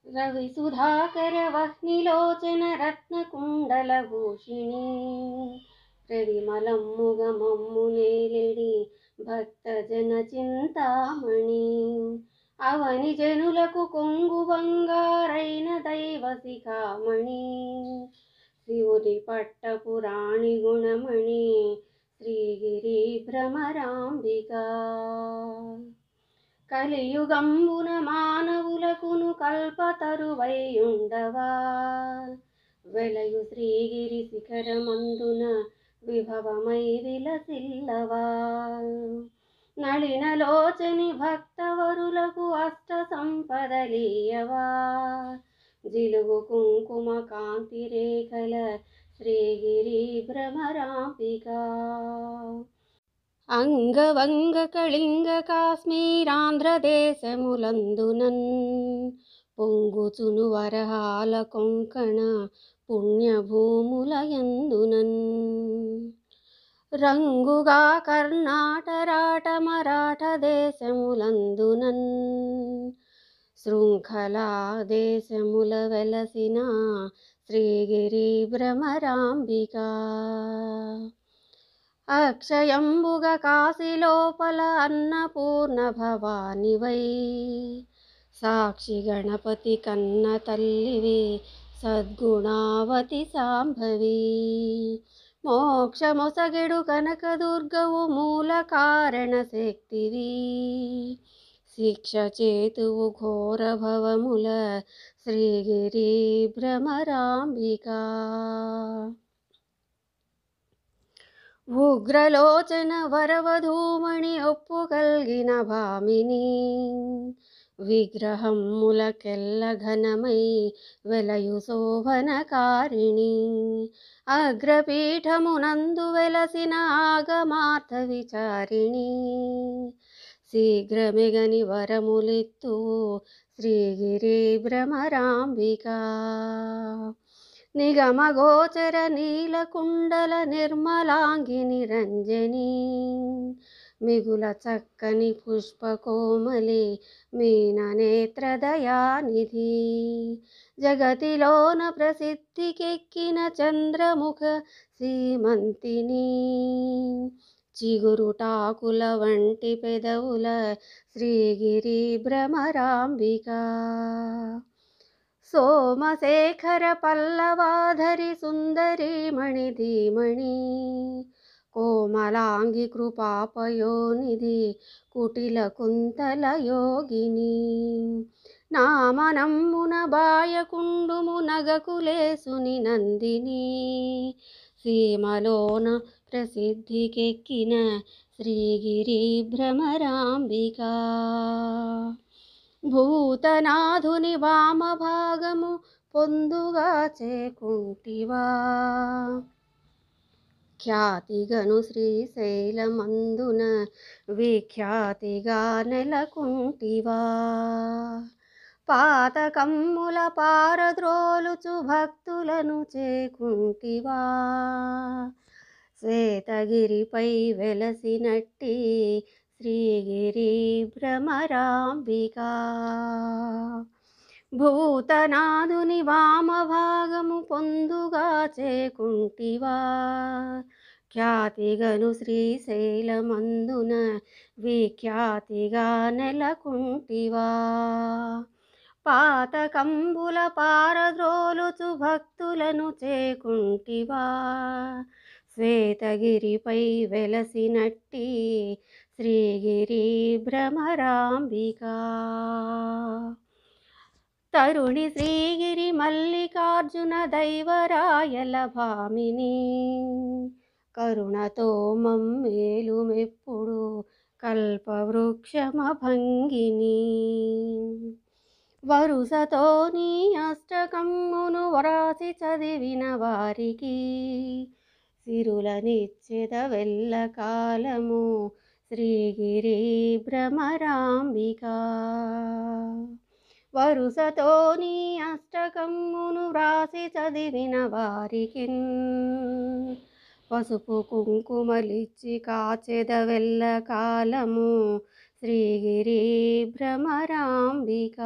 रविसुधाकर वह्निलोचन रत्नकुण्डलभूषिणी रविमलम्मुगमम्मुनेलिडि भक्तजनचिन्तामणि అవని జనులకు కొంగు బంగారైన దైవ శిఖామణి శివుని పట్టపురాణి గుణమణి శ్రీగిరి భ్రమరాంబిక కలియుగంబున మానవులకును కల్పతరువైయుండవా వెలయు శ్రీగిరి శిఖరమందున విభవమై విలసిల్లవా నళినలోచని భక్తవరులకు అష్ట సంపదలీయవా జిలుగు కుంకుమ కాంతి రేఖల శ్రీగిరి భ్రమరాంబిక అంగవంగ కళింగ కాశ్మీరాంధ్రదేశములందునన్ పొంగుచును వరహాల కొంకణ పుణ్యభూములయందునన్ రంగుగా కర్ణాటరాట మరాఠ దేశములందునన్ శృంఖలా దేశముల వెలసిన శ్రీగిరి భ్రమరాంబిక అక్షయంబుగ కాశీలోపల అన్నపూర్ణ భవానివై సాక్షి గణపతి కన్న తల్లివి సద్గుణావతి సాంభవి మోక్షమొసగెడు కనకదుర్గవు మూల కారణ శక్తివి శిక్ష చేతువు ఘోర భవముల శ్రీగిరి భ్రమరాంబిక ఉగ్రలోచన వరవధూమణి ఒప్పు కల్గిన భామిని విగ్రహములకెల్ల ఘనమై వెలయు శోభనకారిణి అగ్రపీఠమునందు వెలసిన ఆగమార్థ విచారిణి శీఘ్రమెగని వరములిత్తు శ్రీగిరి భ్రమరాంబిక నిగమగోచర నీలకుండల నిర్మలాంగిని రంజని మిగుల చక్కని పుష్పకోమలి మీననేత్రదయానిధి జగతిలోన ప్రసిద్ధికెక్కిన చంద్రముఖ సీమంతిని చిగురుటాకుల వంటి పెదవుల శ్రీగిరి భ్రమరాంబిక సోమశేఖర పల్లవాధరి సుందరీమణి ధీమణి కోమలాంగి కృపాపయోనిధి కుటిల కుంతల యోగిని నామనమ్మున బాయకుండుము నగకులేసుని నందిని సీమలోన ప్రసిద్ధికెక్కిన శ్రీగిరి భ్రమరాంబిక భూతనాథుని వామభాగము పొందుగా చేకుంటివా ఖ్యాతిగను శ్రీశైలమందున విఖ్యాతిగా నెలకుంటివా పాతకమ్ముల పారద్రోలుచు భక్తులను చేకుంటివా శ్వేతగిరిపై వెలసినట్టి శ్రీగిరి భ్రమరాంబిక భూతనాథుని వామభాగము పొందుగా చేకుంటివా ఖ్యాతిగను శ్రీశైలమందున విఖ్యాతిగా నెలకుంటివా పాతకంబుల పారద్రోలుచు భక్తులను చేకుంటివా శ్వేతగిరిపై వెలసినట్టి శ్రీగిరి భ్రమరాంబిక తరుణి శ్రీగిరి మల్లికార్జున దైవరాయల భామిని కరుణతో మమ్మేలు మెప్పుడు కల్పవృక్షమభంగిని వరుసతో నీ అష్టకమ్మును వ్రాసి చదివిన వారికి సిరులనిచ్చెద వెల్ల కాలము శ్రీగిరి భ్రమరాంబిక వరుసతో నీ అష్టకమ్మును వ్రాసి చదివిన వారికి పసుపు కుంకుమలిచ్చి కాచెద వెల్ల కాలము శ్రీగిరి భ్రమరాంబిక